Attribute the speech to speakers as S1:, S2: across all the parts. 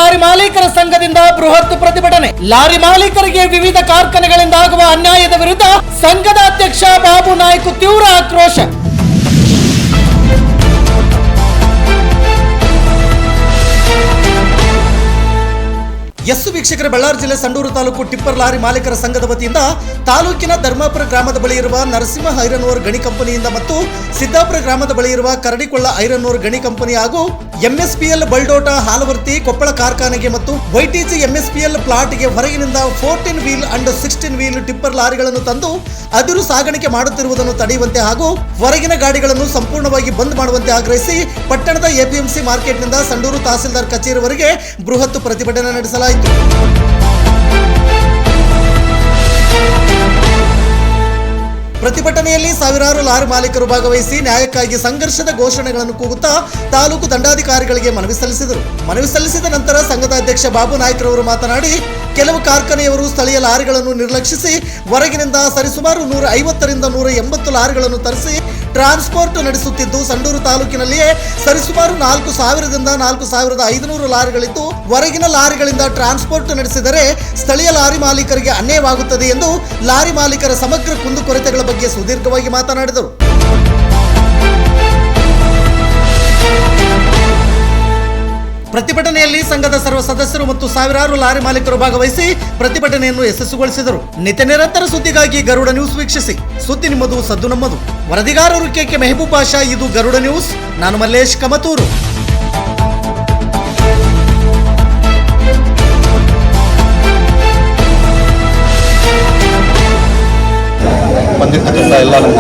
S1: Lorry ಮಾಲೀಕರ ಸಂಘದಿಂದ ಬೃಹತ್ ಪ್ರತಿಭಟನೆ. ಲಾರಿ ಮಾಲೀಕರಿಗೆ ವಿವಿಧ ಕಾರ್ಖಾನೆಗಳಿಂದ ಆಗುವ ಅನ್ಯಾಯದ ವಿರುದ್ಧ ಸಂಘದ ಅಧ್ಯಕ್ಷ ಬಾಬು ನಾಯ್ಕ ತೀವ್ರ ಆಕ್ರೋಶ. ವೀಕ್ಷಕರೇ, ಬಳ್ಳಾರಿ ಜಿಲ್ಲೆ ಸಂಡೂರು ತಾಲೂಕು ಟಿಪ್ಪರ್ ಲಾರಿ ಮಾಲೀಕರ ಸಂಘದ ವತಿಯಿಂದ ತಾಲೂಕಿನ ಧರ್ಮಾಪುರ ಗ್ರಾಮದ ಬಳಿ ಇರುವ ನರಸಿಂಹ ಐರನ್ ಓರ್ ಗಣಿ ಕಂಪನಿಯಿಂದ ಮತ್ತು ಸಿದ್ದಾಪುರ ಗ್ರಾಮದ ಬಳಿ ಇರುವ ಕರಡಿಕೊಳ್ಳ ಐರನ್ ಓರ್ ಗಣಿ ಕಂಪನಿ ಹಾಗೂ ಎಂಎಸ್ಪಿಎಲ್ ಬಲ್ಡೋಟ ಹಾಲವರ್ತಿ ಕೊಪ್ಪಳ ಕಾರ್ಖಾನೆಗೆ ಮತ್ತು ವೈಟಿಸಿ ಎಂಎಸ್ಪಿಎಲ್ ಪ್ಲಾಟ್ಗೆ ಹೊರಗಿನಿಂದ 14 ವೀಲ್ ಅಂಡ್ 16 ವೀಲ್ ಟಿಪ್ಪರ್ ಲಾರಿಗಳನ್ನು ತಂದು ಅದಿರು ಸಾಗಾಣಿಕೆ ಮಾಡುತ್ತಿರುವುದನ್ನು ತಡೆಯುವಂತೆ ಹಾಗೂ ಹೊರಗಿನ ಗಾಡಿಗಳನ್ನು ಸಂಪೂರ್ಣವಾಗಿ ಬಂದ್ ಮಾಡುವಂತೆ ಆಗ್ರಹಿಸಿ ಪಟ್ಟಣದ ಎಪಿಎಂಸಿ ಮಾರ್ಕೆಟ್ನಿಂದ ಸಂಡೂರು ತಹಸೀಲ್ದಾರ್ ಕಚೇರಿವರೆಗೆ ಬೃಹತ್ ಪ್ರತಿಭಟನೆ ನಡೆಸಲಾಯಿತು. ಪ್ರತಿಭಟನೆಯಲ್ಲಿ ಸಾವಿರಾರು ಲಾರಿ ಮಾಲೀಕರು ಭಾಗವಹಿಸಿ ನ್ಯಾಯಕ್ಕಾಗಿ ಸಂಘರ್ಷದ ಘೋಷಣೆಗಳನ್ನು ಕೂಗುತ್ತಾ ತಾಲೂಕು ದಂಡಾಧಿಕಾರಿಗಳಿಗೆ ಮನವಿ ಸಲ್ಲಿಸಿದರು. ಮನವಿ ಸಲ್ಲಿಸಿದ ನಂತರ ಸಂಘದ ಅಧ್ಯಕ್ಷ ಬಾಬು ನಾಯ್ಕರವರು ಮಾತನಾಡಿ, ಕೆಲವು ಕಾರ್ಖಾನೆಯವರು ಸ್ಥಳೀಯ ಲಾರಿಗಳನ್ನು ನಿರ್ಲಕ್ಷಿಸಿ ಹೊರಗಿನಿಂದ ಸರಿಸುಮಾರು 150ರಿಂದ 180 ಲಾರಿಗಳನ್ನು ತರಿಸಿ ಟ್ರಾನ್ಸ್ಪೋರ್ಟ್ ನಡೆಸುತ್ತಿದ್ದು, ಸಂಡೂರು ತಾಲೂಕಿನಲ್ಲಿಯೇ ಸರಿಸುಮಾರು 4000ದಿಂದ 4500 ಲಾರಿಗಳಿದ್ದು, ಹೊರಗಿನ ಲಾರಿಗಳಿಂದ ಟ್ರಾನ್ಸ್ಪೋರ್ಟ್ ನಡೆಸಿದರೆ ಸ್ಥಳೀಯ ಲಾರಿ ಮಾಲೀಕರಿಗೆ ಅನ್ಯಾಯವಾಗುತ್ತದೆ ಎಂದು ಲಾರಿ ಮಾಲೀಕರ ಸಮಗ್ರ ಕುಂದುಕೊರತೆಗಳ ಬಗ್ಗೆ ಸುದೀರ್ಘವಾಗಿ ಮಾತನಾಡಿದರು. ಪ್ರತಿಭಟನೆಯಲ್ಲಿ ಸಂಘದ ಸರ್ವ ಸದಸ್ಯರು ಮತ್ತು ಸಾವಿರಾರು ಲಾರಿ ಮಾಲೀಕರು ಭಾಗವಹಿಸಿ ಪ್ರತಿಭಟನೆಯನ್ನು ಯಶಸ್ವಿಗೊಳಿಸಿದರು. ನಿತ್ಯ ನಿರಂತರ ಸುದ್ದಿಗಾಗಿ ಗರುಡ ನ್ಯೂಸ್ ವೀಕ್ಷಿಸಿ. ಸುದ್ದಿ ನಿಮ್ಮದು, ಸದ್ದು ನಮ್ಮದು. ವರದಿಗಾರರು ಕೆಕೆ ಮೆಹಬೂಬ್ ಬಾಷಾ. ಇದು ಗರುಡ ನ್ಯೂಸ್. ನಾನು ಮಲ್ಲೇಶ್ ಕಮತೂರು.
S2: ಬಂದಿರ್ತಕ್ಕಂಥ ಎಲ್ಲ ನಮ್ಮ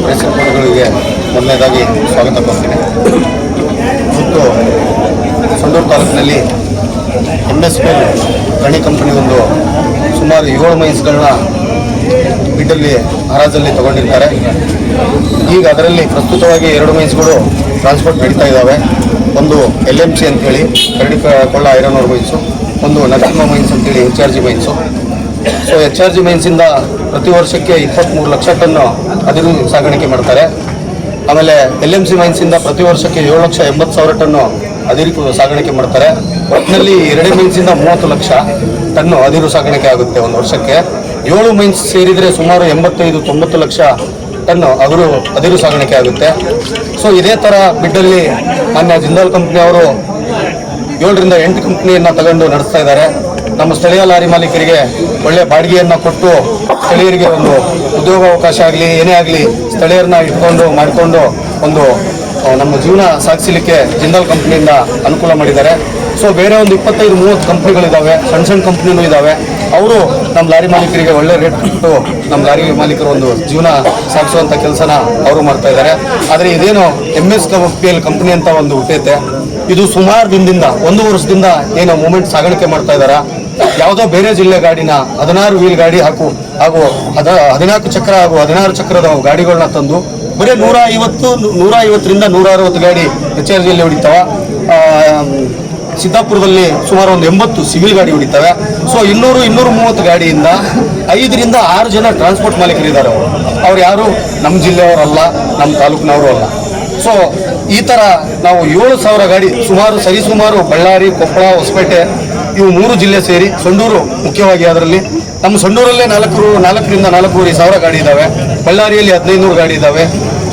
S2: ಪ್ರೇಕ್ಷಕರುಗಳಿಗೆ ಮೊದಲನೇದಾಗಿ ಸ್ವಾಗತ ಕೊಡ್ತೀನಿ. ಮತ್ತು ಸಂಡೂರು ತಾಲೂಕಿನಲ್ಲಿ ಎಂಎಸ್ಪಿಎಲ್ ಗಣಿ ಕಂಪನಿ ಒಂದು ಸುಮಾರು 7 ಮೈನ್ಸ್ಗಳನ್ನ ಬಿಡ್ಡಲ್ಲಿ ಹರಾಜಲ್ಲಿ ತಗೊಂಡಿರ್ತಾರೆ. ಈಗ ಅದರಲ್ಲಿ ಪ್ರಸ್ತುತವಾಗಿ 2 ಮೈನ್ಸ್ಗಳು ಟ್ರಾನ್ಸ್ಪೋರ್ಟ್ ನಡೀತಾ ಇದ್ದಾವೆ. ಒಂದು LMC ಅಂತೇಳಿ ಕರಡಿಕೊಳ್ಳ ಐರನ್ ಓರ್ ಮೈನ್ಸು, ಒಂದು ನರಸಿಂಹ ಮೈನ್ಸ್ ಅಂತೇಳಿ HRG ಮೈನ್ಸು. ಸೊ HRG ಮೈನ್ಸಿಂದ ಪ್ರತಿ ವರ್ಷಕ್ಕೆ 23 ಲಕ್ಷ ಟನ್ನು ಅದಿರು ಸಾಗಾಣಿಕೆ ಮಾಡ್ತಾರೆ. ಆಮೇಲೆ LMC ಮೈನ್ಸಿಂದ ಪ್ರತಿ ವರ್ಷಕ್ಕೆ 7,80,000 ಟನ್ನು ಅದಿರು ಸಾಗಾಣಿಕೆ ಮಾಡ್ತಾರೆ. ಒಟ್ಟಿನಲ್ಲಿ 2 ಮೈನ್ಸಿಂದ 30 ಲಕ್ಷ ಟನ್ನು ಅದಿರು ಸಾಗಾಣಿಕೆ ಆಗುತ್ತೆ ಒಂದು ವರ್ಷಕ್ಕೆ. 7 ಮೈನ್ಸ್ ಸೇರಿದರೆ ಸುಮಾರು 85-90 ಲಕ್ಷ ಟನ್ನು ಅದಿರು ಸಾಗಾಣಿಕೆ ಆಗುತ್ತೆ. ಸೊ ಇದೇ ಥರ ಬಿಡ್ಡಲ್ಲಿ ಮಾನ್ಯ ಜಿಂದಾಲ್ ಕಂಪ್ನಿ ಅವರು 7ರಿಂದ 8 ಕಂಪ್ನಿಯನ್ನು ತಗೊಂಡು ನಡೆಸ್ತಾ ಇದ್ದಾರೆ. ನಮ್ಮ ಸ್ಥಳೀಯ ಲಾರಿ ಮಾಲೀಕರಿಗೆ ಒಳ್ಳೆ ಬಾಡಿಗೆಯನ್ನು ಕೊಟ್ಟು ಸ್ಥಳೀಯರಿಗೆ ಒಂದು ಉದ್ಯೋಗಾವಕಾಶ ಆಗಲಿ ಏನೇ ಆಗಲಿ ಸ್ಥಳೀಯರನ್ನ ಇಟ್ಕೊಂಡು ಮಾಡಿಕೊಂಡು ಒಂದು ನಮ್ಮ ಜೀವನ ಸಾಗಿಸಲಿಕ್ಕೆ ಜಿಂದಾಲ್ ಕಂಪ್ನಿಯಿಂದ ಅನುಕೂಲ ಮಾಡಿದ್ದಾರೆ. ಸೊ ಬೇರೆ ಒಂದು 25-30 ಕಂಪ್ನಿಗಳಿದ್ದಾವೆ, ಸಣ್ಣ ಕಂಪ್ನಿನೂ ಇದ್ದಾವೆ. ಅವರು ನಮ್ಮ ಲಾರಿ ಮಾಲೀಕರಿಗೆ ಒಳ್ಳೆ ರೇಟ್ ಕೊಟ್ಟು ನಮ್ಮ ಲಾರಿ ಮಾಲೀಕರು ಒಂದು ಜೀವನ ಸಾಗಿಸುವಂಥ ಕೆಲಸನ ಅವರು ಮಾಡ್ತಾ ಇದ್ದಾರೆ. ಆದರೆ ಇದೇನು MSPL ಕಂಪ್ನಿ ಅಂತ ಒಂದು ಹುಟ್ಟೈತೆ, ಇದು ಸುಮಾರು ದಿನದಿಂದ 1 ವರ್ಷದಿಂದ ಏನು ಮೂಮೆಂಟ್ ಸಾಗಾಣಿಕೆ ಮಾಡ್ತಾ ಇದ್ದಾರೆ. ಯಾವುದೋ ಬೇರೆ ಜಿಲ್ಲೆ ಗಾಡಿನ 16 ವೀಲ್ ಗಾಡಿ ಹಾಗೂ 14 ಚಕ್ರ ಹಾಗೂ 16 ಚಕ್ರದ ಗಾಡಿಗಳನ್ನ ತಂದು ಬರೀ 150ರಿಂದ 160 ಗಾಡಿ HRGಯಲ್ಲಿ ಹೊಡಿತಾವ. ಸಿದ್ದಾಪುರದಲ್ಲಿ ಸುಮಾರು ಒಂದು 80 ಸಿವಿಲ್ ಗಾಡಿ ಹೊಡಿತವೆ. ಸೊ 200-230 ಗಾಡಿಯಿಂದ 5ರಿಂದ 6 ಜನ ಟ್ರಾನ್ಸ್ಪೋರ್ಟ್ ಮಾಲೀಕರಿದ್ದಾರೆ. ಅವ್ರು ಯಾರು ನಮ್ಮ ಜಿಲ್ಲೆಯವರಲ್ಲ, ನಮ್ಮ ತಾಲೂಕಿನವರು ಅಲ್ಲ. ಸೊ ಈ ಥರ ನಾವು 7,000 ಗಾಡಿ ಸರಿಸುಮಾರು ಬಳ್ಳಾರಿ, ಕೊಪ್ಪಳ, ಹೊಸಪೇಟೆ ಇವು 3 ಜಿಲ್ಲೆ ಸೇರಿ ಸಂಡೂರು ಮುಖ್ಯವಾಗಿ ಅದರಲ್ಲಿ ನಮ್ಮ ಸಂಡೂರಲ್ಲೇ 4ರಿಂದ 4,500 ಗಾಡಿ ಇದ್ದಾವೆ. ಬಳ್ಳಾರಿಯಲ್ಲಿ 1,500 ಗಾಡಿ ಇದ್ದಾವೆ,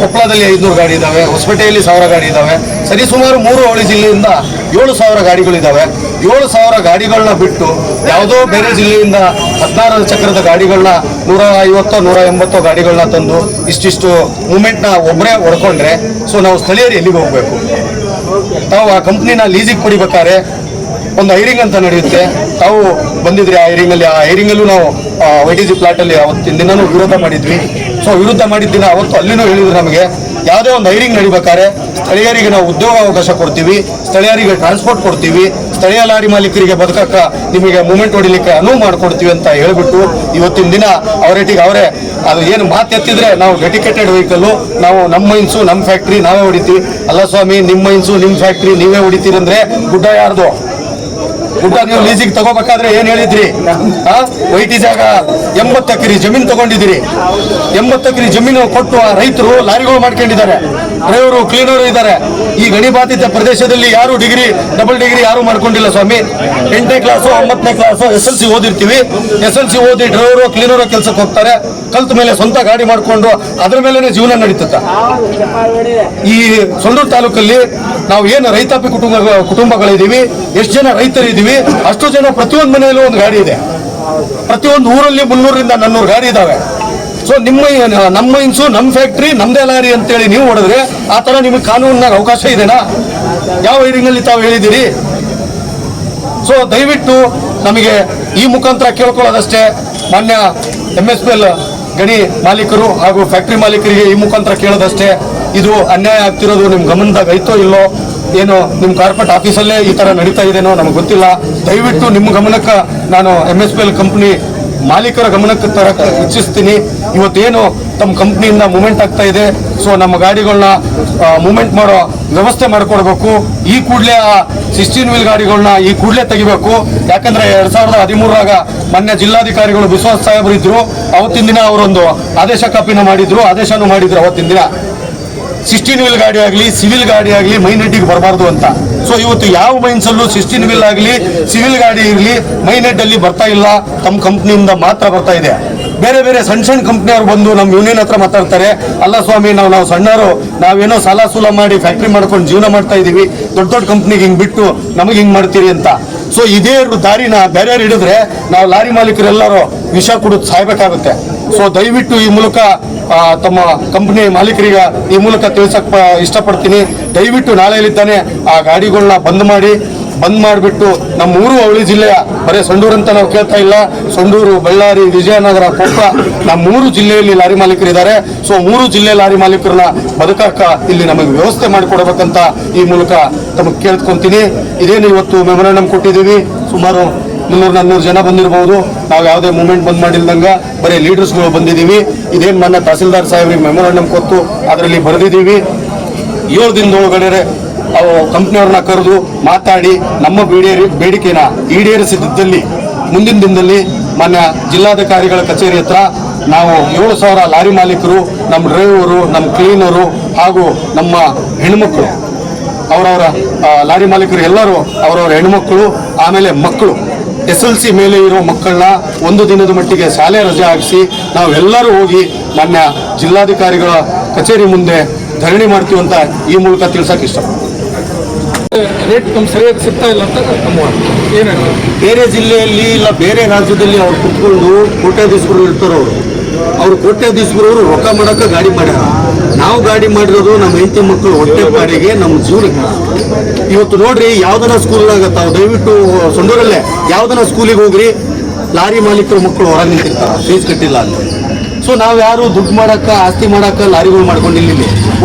S2: ಕೊಪ್ಪಳದಲ್ಲಿ 500 ಗಾಡಿ ಇದ್ದಾವೆ, ಹೊಸಪೇಟೆಯಲ್ಲಿ 1000 ಗಾಡಿ ಇದ್ದಾವೆ. ಸರಿಸುಮಾರು 3 ಅವಳಿ ಜಿಲ್ಲೆಯಿಂದ 7,000 ಗಾಡಿಗಳಿದ್ದಾವೆ. 7,000 ಗಾಡಿಗಳನ್ನ ಬಿಟ್ಟು ಯಾವುದೋ ಬೇರೆ ಜಿಲ್ಲೆಯಿಂದ 16 ಚಕ್ರದ ಗಾಡಿಗಳನ್ನ 150-180 ಗಾಡಿಗಳನ್ನ ತಂದು ಇಷ್ಟಿಷ್ಟು ಮೂಮೆಂಟ್ನ ಒಬ್ಬರೇ ಹೊಡ್ಕೊಂಡ್ರೆ ಸೊ ನಾವು ಸ್ಥಳೀಯರು ಎಲ್ಲಿಗೆ ಹೋಗಬೇಕು? ತಾವು ಆ ಕಂಪ್ನಿನ ಲೀಸಿಗೆ ಕೊಡಿಬೇಕಾದ್ರೆ ಒಂದು ಹೈರಿಂಗ್ ಅಂತ ನಡೆಯುತ್ತೆ. ತಾವು ಬಂದಿದ್ರಿ ಆ ಹೈರಿಂಗಲ್ಲೂ ನಾವು YTG ಪ್ಲಾಟಲ್ಲಿ ಅವತ್ತಿನ ದಿನನೂ ವಿರೋಧ ಮಾಡಿದ್ವಿ. ಸೊ ವಿರೋಧ ಮಾಡಿದ್ದಿನ ಅವತ್ತು ಅಲ್ಲಿನೂ ಹೇಳಿದ್ರು, ನಮಗೆ ಯಾವುದೇ ಒಂದು ಹೈರಿಂಗ್ ನಡಿಬೇಕಾದ್ರೆ ಸ್ಥಳೀಯರಿಗೆ ನಾವು ಉದ್ಯೋಗಾವಕಾಶ ಕೊಡ್ತೀವಿ, ಸ್ಥಳೀಯರಿಗೆ ಟ್ರಾನ್ಸ್ಪೋರ್ಟ್ ಕೊಡ್ತೀವಿ, ಸ್ಥಳೀಯ ಲಾರಿ ಮಾಲೀಕರಿಗೆ ಬದುಕಕ್ಕೆ ನಿಮಗೆ ಮೂಮೆಂಟ್ ಹೊಡಿಲಿಕ್ಕೆ ಅನುವು ಮಾಡಿಕೊಡ್ತೀವಿ ಅಂತ ಹೇಳಿಬಿಟ್ಟು ಇವತ್ತಿನ ದಿನ ಅವರೇಟಿಗೆ ಅವರೇ ಅದು ಏನು ಮಾತು ಎತ್ತಿದ್ರೆ ನಾವು ಡೆಡಿಕೇಟೆಡ್ ವೆಹಿಕಲ್ಲು, ನಾವು ನಮ್ಮ ಮೈನ್ಸು ನಮ್ಮ ಫ್ಯಾಕ್ಟ್ರಿ ನಾವೇ ಹೊಡಿತೀವಿ. ಅಲ್ಲ ಸ್ವಾಮಿ, ನಿಮ್ಮ ಮೈನ್ಸು ನಿಮ್ಮ ಫ್ಯಾಕ್ಟ್ರಿ ನೀವೇ ಹೊಡಿತೀರಂದ್ರೆ ಗುಡ್ಡ ಯಾರ್ದು? ಊಟ ನೀವು ಲೀಸಿಗೆ ತಗೋಬೇಕಾದ್ರೆ ಏನ್ ಹೇಳಿದ್ರಿ? ವೈಟಿ ಜಾಗ 80 ಎಕರೆ ಜಮೀನು ತಗೊಂಡಿದ್ದೀರಿ. 80 ಎಕರೆ ಜಮೀನು ಕೊಟ್ಟು ರೈತರು ಲಾರಿಗಳು ಮಾಡ್ಕೊಂಡಿದ್ದಾರೆ, ಡ್ರೈವರು ಕ್ಲೀನರು ಇದ್ದಾರೆ. ಈ ಗಣಿ ಬಾಧಿತ ಪ್ರದೇಶದಲ್ಲಿ ಯಾರು ಡಿಗ್ರಿ ಡಬಲ್ ಡಿಗ್ರಿ ಯಾರು ಮಾಡ್ಕೊಂಡಿಲ್ಲ ಸ್ವಾಮಿ. 8ನೇ ಕ್ಲಾಸು 9ನೇ ಕ್ಲಾಸು SLC ಓದಿರ್ತೀವಿ. SLC ಓದಿ ಡ್ರೈವರು ಕ್ಲೀನರು ಕೆಲಸಕ್ಕೆ ಹೋಗ್ತಾರೆ. ಕಲ್ತ ಮೇಲೆ ಸ್ವಂತ ಗಾಡಿ ಮಾಡ್ಕೊಂಡು ಅದ್ರ ಮೇಲೆನೆ ಜೀವನ ನಡೀತತ್ತ. ಈ ಸೊಂಡೂರು ತಾಲೂಕಲ್ಲಿ ನಾವು ಏನು ರೈತಾಪಿ ಕುಟುಂಬಗಳಿದ್ದೀವಿ, ಎಷ್ಟು ಜನ ರೈತರಿದ್ದೀವಿ, ಅಷ್ಟು ಜನ ಪ್ರತಿಯೊಂದು ಮನೆಯಲ್ಲೂ ಒಂದು ಗಾಡಿ ಇದೆ. ಪ್ರತಿಯೊಂದು ಊರಲ್ಲಿ 300ರಿಂದ 400 ಗಾಡಿ ಇದಾವೆ. ಸೊ ನಮ್ಮ ಇನ್ಸು ನಮ್ಮ ಫ್ಯಾಕ್ಟ್ರಿ ನಮ್ದೇ ಲಾರಿ ಅಂತೇಳಿ ನೀವು ಹೊಡೆದ್ರೆ ಆ ಥರ ನಿಮಗೆ ಕಾನೂನಿನಾಗ ಅವಕಾಶ ಇದೆನಾ? ಯಾವ ಹಿರಿಂಗಲ್ಲಿ ತಾವು ಹೇಳಿದ್ದೀರಿ? ಸೊ ದಯವಿಟ್ಟು ನಮಗೆ ಈ ಮುಖಾಂತರ ಕೇಳ್ಕೊಳ್ಳೋದಷ್ಟೇ, ಮಾನ್ಯ MSPL ಗಣಿ ಮಾಲೀಕರು ಹಾಗೂ ಫ್ಯಾಕ್ಟ್ರಿ ಮಾಲೀಕರಿಗೆ ಈ ಮುಖಾಂತರ ಕೇಳೋದಷ್ಟೇ, ಇದು ಅನ್ಯಾಯ ಆಗ್ತಿರೋದು ನಿಮ್ಮ ಗಮನದಾಗ ಐತೋ ಇಲ್ಲೋ, ಏನೋ ನಿಮ್ಮ ಕಾರ್ಪೊರೇಟ್ ಆಫೀಸಲ್ಲೇ ಈ ಥರ ನಡೀತಾ ಇದೆನೋ ನಮಗೆ ಗೊತ್ತಿಲ್ಲ. ದಯವಿಟ್ಟು ನಿಮ್ಮ ಗಮನಕ್ಕೆ ನಾನು MSPL ಕಂಪ್ನಿ ಮಾಲೀಕರ ಗಮನಕ್ಕೆ ತರಕ್ಕೆ ಇಚ್ಛಿಸ್ತೀನಿ. ಇವತ್ತೇನು ತಮ್ಮ ಕಂಪ್ನಿಯಿಂದ ಮೂವ್ಮೆಂಟ್ ಆಗ್ತಾ ಇದೆ, ಸೊ ನಮ್ಮ ಗಾಡಿಗಳನ್ನ ಮೂವ್ಮೆಂಟ್ ಮಾಡೋ ವ್ಯವಸ್ಥೆ ಮಾಡಿಕೊಡ್ಬೇಕು. ಈ ಕೂಡಲೇ 16 ವೀಲ್ ಗಾಡಿಗಳನ್ನ ಈ ಕೂಡಲೇ ತೆಗಿಬೇಕು. ಯಾಕಂದ್ರೆ 2013ರಾಗ ಮೊನ್ನೆ ಜಿಲ್ಲಾಧಿಕಾರಿಗಳು ವಿಶ್ವಾಸ ಸಾಹೇಬರು ಇದ್ರು. ಅವತ್ತಿನ ದಿನ ಅವರೊಂದು ಆದೇಶ ಕಾಪಿನ ಮಾಡಿದ್ರು, ಆದೇಶನೂ ಮಾಡಿದ್ರು ಅವತ್ತಿನ ದಿನ. 16 ವೀಲ್ ಗಾಡಿ ಆಗಲಿ ಸಿವಿಲ್ ಗಾಡಿ ಆಗಲಿ ಮೈನ್ ಹೆಡ್ಡಿಗೆ ಬರಬಾರ್ದು ಅಂತ. ಸೊ ಇವತ್ತು ಯಾವ ಮೈನ್ಸಲ್ಲೂ 16 ವೀಲ್ ಆಗಲಿ ಸಿವಿಲ್ ಗಾಡಿ ಇರಲಿ ಮೈನ್ ಹೆಡ್ಡಲ್ಲಿ ಬರ್ತಾ ಇಲ್ಲ, ತಮ್ಮ ಕಂಪ್ನಿಯಿಂದ ಮಾತ್ರ ಬರ್ತಾ ಇದೆ. ಬೇರೆ ಬೇರೆ ಸಣ್ಣ ಕಂಪ್ನಿಯವ್ರು ಬಂದು ನಮ್ಮ ಯೂನಿಯನ್ ಹತ್ರ ಮಾತಾಡ್ತಾರೆ, ಅಲ್ಲ ಸ್ವಾಮಿ ನಾವು ಸಣ್ಣವರು, ನಾವೇನೋ ಸಾಲ ಸೂಲ ಮಾಡಿ ಫ್ಯಾಕ್ಟ್ರಿ ಮಾಡ್ಕೊಂಡು ಜೀವನ ಮಾಡ್ತಾ ಇದೀವಿ, ದೊಡ್ಡ ದೊಡ್ಡ ಕಂಪ್ನಿಗೆ ಹಿಂಗೆ ಬಿಟ್ಟು ನಮಗೆ ಹಿಂಗೆ ಮಾಡ್ತೀರಿ ಅಂತ. ಸೊ ಇದೇ ದಾರಿನ ಬೇರೆಯವ್ರು ಹಿಡಿದ್ರೆ ನಾವು ಲಾರಿ ಮಾಲೀಕರೆಲ್ಲರೂ ವಿಷ ಕುಡಿದು ಸಾಯ್ಬೇಕಾಗುತ್ತೆ. ಸೊ ದಯವಿಟ್ಟು ಈ ಮೂಲಕ ತಮ್ಮ ಕಂಪ್ನಿ ಮಾಲೀಕರಿಗೆ ಈ ಮೂಲಕ ತಿಳಿಸಕ್ ಇಷ್ಟಪಡ್ತೀನಿ. ದಯವಿಟ್ಟು ನಾಳೆಯಲ್ಲಿದ್ದಾನೆ ಆ ಗಾಡಿಗಳನ್ನ ಬಂದ್ ಮಾಡಿಬಿಟ್ಟು ನಮ್ಮ ಊರು ಅವಳಿ ಜಿಲ್ಲೆಯ ಬರೀ ಸೊಂಡೂರು ಅಂತ ನಾವು ಕೇಳ್ತಾ ಇಲ್ಲ, ಸೊಂಡೂರು, ಬಳ್ಳಾರಿ, ವಿಜಯನಗರ, ಕೊಪ್ಪಳ ನಮ್ಮ 3 ಜಿಲ್ಲೆಯಲ್ಲಿ ಲಾರಿ ಮಾಲೀಕರಿದ್ದಾರೆ. ಸೊ 3 ಜಿಲ್ಲೆ ಲಾರಿ ಮಾಲೀಕರನ್ನ ಬದುಕಕ್ಕ ಇಲ್ಲಿ ನಮಗೆ ವ್ಯವಸ್ಥೆ ಮಾಡಿಕೊಡ್ಬೇಕಂತ ಈ ಮೂಲಕ ತಮಗೆ ಕೇಳ್ಕೊಂತೀನಿ. ಇದೇನು ಇವತ್ತು ಮೆಮೊರಾಂಡಮ್ ಕೊಟ್ಟಿದ್ದೀವಿ, ಸುಮಾರು 300-400 ಜನ ಬಂದಿರಬಹುದು. ನಾವು ಯಾವುದೇ ಮೂವ್ಮೆಂಟ್ ಬಂದ್ ಮಾಡಿಲ್ದಂಗ ಬರೀ ಲೀಡರ್ಸ್ಗಳು ಬಂದಿದ್ದೀವಿ. ಇದೇನು ಮೊನ್ನೆ ತಹಸೀಲ್ದಾರ್ ಸಾಹೇಬ್ರಿಗೆ ಮೆಮೊರಾಂಡಮ್ ಕೊಟ್ಟು ಅದರಲ್ಲಿ ಬರೆದಿದ್ದೀವಿ. 7 ದಿನದೊಳಗಡೆ ಅವು ಕಂಪ್ನಿಯವ್ರನ್ನ ಕರೆದು ಮಾತಾಡಿ ನಮ್ಮ ಬೇಡಿಕೆನ ಈಡೇರಿಸಿದ್ದಲ್ಲಿ ಮುಂದಿನ ದಿನದಲ್ಲಿ ಮಾನ್ಯ ಜಿಲ್ಲಾಧಿಕಾರಿಗಳ ಕಚೇರಿ ಹತ್ರ ನಾವು 7,000 ಲಾರಿ ಮಾಲೀಕರು, ನಮ್ಮ ಡ್ರೈವರು, ನಮ್ಮ ಕ್ಲೀನರು ಹಾಗೂ ನಮ್ಮ ಹೆಣ್ಮಕ್ಳು, ಅವರವರ ಲಾರಿ ಮಾಲೀಕರು ಎಲ್ಲರೂ ಅವರವರ ಹೆಣ್ಮಕ್ಳು, ಆಮೇಲೆ ಮಕ್ಕಳು, SLC ಮೇಲೆ ಇರೋ ಮಕ್ಕಳನ್ನ 1 ದಿನದ ಮಟ್ಟಿಗೆ ಶಾಲೆ ರಜೆ ಹಾಕಿಸಿ ನಾವೆಲ್ಲರೂ ಹೋಗಿ ಮಾನ್ಯ ಜಿಲ್ಲಾಧಿಕಾರಿಗಳ ಕಚೇರಿ ಮುಂದೆ ಧರಣಿ ಮಾಡ್ತೀವಿ ಅಂತ ಈ ಮೂಲಕ ತಿಳ್ಸಕ್ಕೆ ಇಷ್ಟಪಡ್ತೀನಿ.
S3: ರೇಟ್ ಸರಿಯಾಗಿ ಸಿಗ್ತಾ ಇಲ್ಲ ಅಂತ ಏನಾಗುತ್ತೆ?
S2: ಬೇರೆ ಜಿಲ್ಲೆಯಲ್ಲಿ ಇಲ್ಲ ಬೇರೆ ರಾಜ್ಯದಲ್ಲಿ ಅವ್ರು ಕುತ್ಕೊಂಡು ಕೋಟ್ಯಾಧೀಶರು ಇರ್ತಾರೋ ಅವರು ಕೋಟ್ಯಾಧೀಶರವರು ರೊಕ್ಕ ಮಾಡೋಕೆ ಗಾಡಿ ಮಾಡ್ಯಾರ. ನಾವು ಗಾಡಿ ಮಾಡಿರೋದು ನಮ್ಮ ಹೆಂಡತಿ ಮಕ್ಕಳು ಹೊಟ್ಟೆ ಪಾಡಿಗೆ, ನಮ್ಮ ಜೀವನಕ್ಕೆ. ಇವತ್ತು ನೋಡ್ರಿ, ಯಾವ್ದನ ಸ್ಕೂಲ್ನಾಗ ತಾವು ದಯವಿಟ್ಟು ಸೊಂಡೂರಲ್ಲೇ ಯಾವ್ದನ ಸ್ಕೂಲಿಗೆ ಹೋಗ್ರಿ, ಲಾರಿ ಮಾಲೀಕರು ಮಕ್ಕಳು ಹೊರಗೆ ನಿಂತಿರ್ತಾರೆ ಫೀಸ್ ಕಟ್ಟಿಲ್ಲ ಅಂತ. ಸೊ ನಾವು ಯಾರು ದುಡ್ಡು ಮಾಡೋಕೆ ಆಸ್ತಿ ಮಾಡೋಕೆ ಲಾರಿಗಳು ಮಾಡ್ಕೊಂಡಿಲ್ಲ.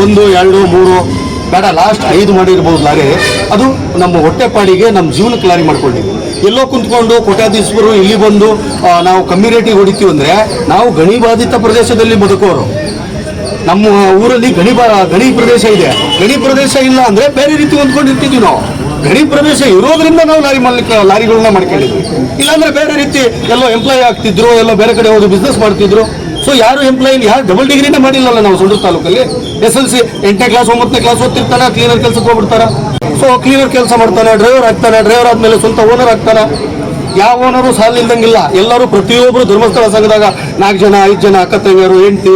S2: 1, 2, 3 ಬೇಡ, ಲಾಸ್ಟ್ 5 ಮಾಡಿರ್ಬೋದು ಲಾರಿ. ಅದು ನಮ್ಮ ಹೊಟ್ಟೆಪಾಡಿಗೆ ನಮ್ಮ ಜೀವನಕ್ಕೆ ಲಾರಿ ಮಾಡ್ಕೊಂಡಿದ್ವಿ. ಎಲ್ಲೋ ಕುಂತ್ಕೊಂಡು ಕೋಟ್ಯಾಧೀಶರು ಇಲ್ಲಿ ಬಂದು ನಾವು ಕಮ್ಮಿ ರೇಟಿಗೆ ಹೊಡಿತೀವಿ ಅಂದರೆ ನಾವು ಗಣಿ ಬಾಧಿತ ಪ್ರದೇಶದಲ್ಲಿ ಬದುಕೋರು. ನಮ್ಮ ಊರಲ್ಲಿ ಗಣಿ ಪ್ರದೇಶ ಇದೆ. ಗಣಿ ಪ್ರದೇಶ ಇಲ್ಲ ಅಂದರೆ ಬೇರೆ ರೀತಿ ಹೊಂದ್ಕೊಂಡಿರ್ತಿದ್ವಿ ನಾವು. ಗಣಿ ಪ್ರದೇಶ ಇರೋದ್ರಿಂದ ನಾವು ಲಾರಿಗಳನ್ನ ಮಾಡ್ಕೊಂಡಿದ್ವಿ. ಇಲ್ಲಾಂದ್ರೆ ಬೇರೆ ರೀತಿ ಎಲ್ಲೋ ಎಂಪ್ಲಾಯ್ ಆಗ್ತಿದ್ರು, ಎಲ್ಲೋ ಬೇರೆ ಕಡೆ ಹೋಗಿ ಬಿಸ್ನೆಸ್ ಮಾಡ್ತಿದ್ರು. ಸೊ ಯಾರು ಎಂಪ್ಲಾಯ್ ಯಾರು ಡಬಲ್ ಡಿಗ್ರಿನೇ ಮಾಡಿಲ್ಲಲ್ಲ ನಾವು ಸೊಂಡೂರು ತಾಲೂಕಲ್ಲಿ. SLC 8ನೇ ಕ್ಲಾಸ್ 9ನೇ ಕ್ಲಾಸ್ ಓದ್ತಿರ್ತಾನೆ, ಕ್ಲೀನರ್ ಕೆಲಸಕ್ಕೆ ಹೋಗ್ಬಿಡ್ತಾರ. ಸೊ ಕ್ಲೀನರ್ ಕೆಲಸ ಮಾಡ್ತಾನೆ, ಡ್ರೈವರ್ ಆಗ್ತಾನೆ, ಡ್ರೈವರ್ ಆದ್ಮೇಲೆ ಸ್ವಂತ ಓನರ್ ಆಗ್ತಾನೆ. ಯಾವ ಓನರು ಸಾಲ ಇಲ್ದಂಗಿಲ್ಲ. ಎಲ್ಲರೂ ಪ್ರತಿಯೊಬ್ಬರು ಧರ್ಮಸ್ಥಳ ಸಂಘದಾಗ 4 ಜನ 5 ಜನ ಅಕ್ಕ ತಂಗಿಯರು, ಹೆಂಡತಿ,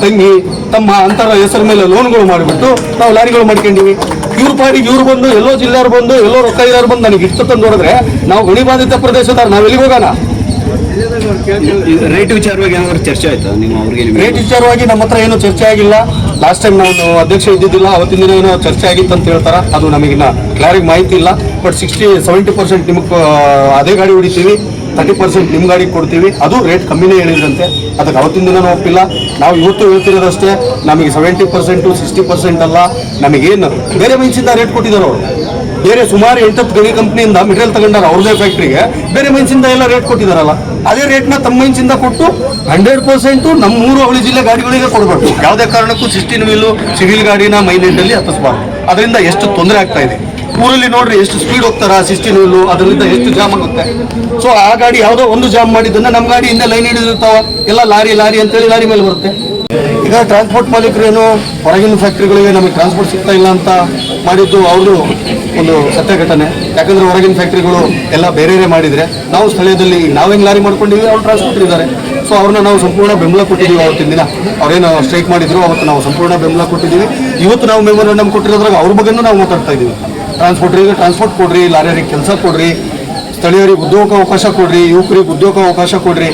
S2: ತಂಗಿ, ತಮ್ಮ ಅಂತರ ಹೆಸರ ಮೇಲೆ ಲೋನ್ಗಳು ಮಾಡಿಬಿಟ್ಟು ನಾವು ಲಾರಿಗಳು ಮಾಡ್ಕೊಂಡಿವಿ. ಇವ್ರ ಪಾಡಿಗೆ ಇವ್ರು ಬಂದು ಎಲ್ಲೋ ಜಿಲ್ಲೆಯವ್ರು ಬಂದು ಎಲ್ಲೋ ರೊಕ್ಕ ಇರೋರು ಬಂದು ನನಗೆ ಇಷ್ಟು ತಂದು ನೋಡಿದ್ರೆ ನಾವು ಗಣಿ ಬಾಧಿತ ಪ್ರದೇಶದವ್ರು ನಾವು ಎಲ್ಲಿಗೆ ಹೋಗೋಣ?
S4: ರೇಟ್ ವಿಚಾರವಾಗಿ ಏನಾದ್ರು ಚರ್ಚೆ ಆಯ್ತಾ ನಿಮ್ಮ ಅವ್ರಿಗೆ?
S2: ರೇಟ್ ವಿಚಾರವಾಗಿ ನಮ್ಮ ಹತ್ರ ಏನು ಚರ್ಚೆ ಆಗಿಲ್ಲ. ಲಾಸ್ಟ್ ಟೈಮ್ ನಾವು ಅಧ್ಯಕ್ಷ ಇದ್ದಿದ್ದಿಲ್ಲ, ಅವತ್ತಿನ ದಿನ ಏನೋ ಚರ್ಚೆ ಆಗಿತ್ತು ಅಂತ ಹೇಳ್ತಾರ. ಅದು ನಮಗಿನ್ನ ಕ್ಲಾರಿಟಿ ಮಾಹಿತಿ ಇಲ್ಲ. ಬಟ್ 60-70% ನಿಮಗೆ ಅದೇ ಗಾಡಿ ಹೊಡಿತೀವಿ, 30% ನಿಮ್ಮ ಗಾಡಿಗೆ ಕೊಡ್ತೀವಿ. ಅದು ರೇಟ್ ಕಮ್ಮಿನೇ ಹೇಳಿದ್ರಂತೆ. ಅದಕ್ಕೆ ಅವತ್ತಿನ ದಿನ ಒಪ್ಪಿಲ್ಲ. ನಾವು ಇವತ್ತು ಹೇಳ್ತಿರೋದಷ್ಟೇ, ನಮಗೆ 70% 60% ಅಲ್ಲ, ನಮಗೇನು ಬೇರೆ ಮೈನ್ಸಿಂದ ರೇಟ್ ಕೊಟ್ಟಿದ್ದಾರೆ ಅವರು. ಬೇರೆ ಸುಮಾರು 8 ಗಣಿ ಕಂಪ್ನಿಯಿಂದ ಮೆಟೀರಿಯಲ್ ತಗೊಂಡಾರ ಅವ್ರದೇ ಫ್ಯಾಕ್ಟ್ರಿಗೆ. ಬೇರೆ ಮೈನ್ಸಿಂದ ಎಲ್ಲ ರೇಟ್ ಕೊಟ್ಟಿದ್ದಾರಲ್ಲ, ಅದೇ ರೇಟ್ನ ತಮ್ಮ ಮೈನ್ಸಿಂದ ಕೊಟ್ಟು 100% ನಮ್ಮ 3 ಅವಳಿ ಜಿಲ್ಲೆ ಗಾಡಿಗಳಿಗೆ ಕೊಡಬೇಕು. ಯಾವುದೇ ಕಾರಣಕ್ಕೂ 16 ವೀಲು ಸಿವಿಲ್ ಗಾಡಿನ ಮೈನ್ ಹೆಡ್ಡಲ್ಲಿ ಹತ್ತಿಸಬಾರ್ದು. ಅದರಿಂದ ಎಷ್ಟು ತೊಂದರೆ ಆಗ್ತಾ ಇದೆ. ಊರಲ್ಲಿ ನೋಡ್ರಿ ಎಷ್ಟು ಸ್ಪೀಡ್ ಹೋಗ್ತಾರ 16 ವೀಲು, ಅದರಿಂದ ಎಷ್ಟು ಜಾಮ್ ಆಗುತ್ತೆ. ಸೊ ಆ ಗಾಡಿ ಯಾವುದೋ ಒಂದು ಜಾಮ್ ಮಾಡಿದ್ದನ್ನ ನಮ್ಮ ಗಾಡಿ ಹಿಂದೆ ಲೈನ್ ಹಿಡಿದಿರ್ತಾವ, ಎಲ್ಲ ಲಾರಿ ಅಂತೇಳಿ ಲಾರಿ ಮೇಲೆ ಬರುತ್ತೆ. ಈಗ ಟ್ರಾನ್ಸ್ಪೋರ್ಟ್ ಮಾಲೀಕರು ಏನು ಹೊರಗಿನ ಫ್ಯಾಕ್ಟ್ರಿಗಳಿಗೆ ನಮಗೆ ಟ್ರಾನ್ಸ್ಪೋರ್ಟ್ ಸಿಗ್ತಾ ಇಲ್ಲ ಅಂತ ಮಾಡಿದ್ದು ಅವರು ಒಂದು ಸತ್ಯ ಘಟನೆ. ಯಾಕಂದ್ರೆ ಹೊರಗಿನ ಫ್ಯಾಕ್ಟ್ರಿಗಳು ಎಲ್ಲ ಬೇರೆ ಮಾಡಿದ್ರೆ ನಾವು ಸ್ಥಳೀಯದಲ್ಲಿ ನಾವೇನು ಲಾರಿ ಮಾಡ್ಕೊಂಡಿವಿ, ಅವ್ರು ಟ್ರಾನ್ಸ್ಪೋರ್ಟ್ ಇದ್ದಾರೆ. ಸೊ ಅವ್ರನ್ನ ನಾವು ಸಂಪೂರ್ಣ ಬೆಂಬಲ ಕೊಟ್ಟಿದ್ದೀವಿ. ಅವತ್ತಿನ ದಿನ ಅವ್ರೇನು ಸ್ಟ್ರೈಕ್ ಮಾಡಿದ್ರು ಅವತ್ತು ನಾವು ಸಂಪೂರ್ಣ ಬೆಂಬಲ ಕೊಟ್ಟಿದ್ದೀವಿ. ಇವತ್ತು ನಾವು ಮೆಮೊರಂಡಮ್ ಕೊಟ್ಟಿರೋದ್ರಾಗ ಅವ್ರ ಬಗ್ಗೆನೂ ನಾವು ಮಾತಾಡ್ತಾ ಇದ್ದೀವಿ. ಟ್ರಾನ್ಸ್ಪೋರ್ಟ್ರಿಗೆ ಟ್ರಾನ್ಸ್ಪೋರ್ಟ್ ಕೊಡ್ರಿ, ಲಾರಿಯರಿಗೆ ಕೆಲಸ ಕೊಡ್ರಿ, ಸ್ಥಳೀಯರಿಗೆ ಉದ್ಯೋಗ ಅವಕಾಶ ಕೊಡ್ರಿ, ಯುವಕರಿಗೆ ಉದ್ಯೋಗ ಅವಕಾಶ ಕೊಡ್ರಿ.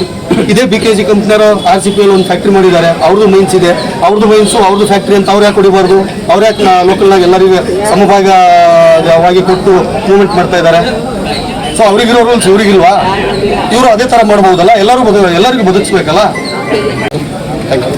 S2: ಇದೇ BKG ಕಂಪ್ನಿಯವರು RCPL ಒಂದು ಫ್ಯಾಕ್ಟ್ರಿ ಮಾಡಿದ್ದಾರೆ, ಅವ್ರದ್ದು ಮೈನ್ಸ್ ಇದೆ, ಅವ್ರದ್ದು ಮೈನ್ಸು ಅವ್ರದ್ದು ಫ್ಯಾಕ್ಟ್ರಿ ಅಂತ ಅವ್ರು ಯಾಕೆ ಹೊಡಿಬಾರ್ದು? ಅವ್ರು ಯಾಕೆ ಲೋಕಲ್ನಾಗ ಎಲ್ಲರಿಗೂ ಸಮಭಾಗವಾಗಿ ಕೊಟ್ಟು ಮೂವ್ಮೆಂಟ್ ಮಾಡ್ತಾ ಇದ್ದಾರೆ? ಸೊ ಅವ್ರಿಗಿರೋ ರೂಲ್ಸ್ ಇವ್ರಿಗಿಲ್ವಾ? ಇವರು ಅದೇ ಥರ ಮಾಡ್ಬೋದಲ್ಲ, ಎಲ್ಲರಿಗೂ ಬದುಕಿಸ್ಬೇಕಲ್ಲ. Thank you.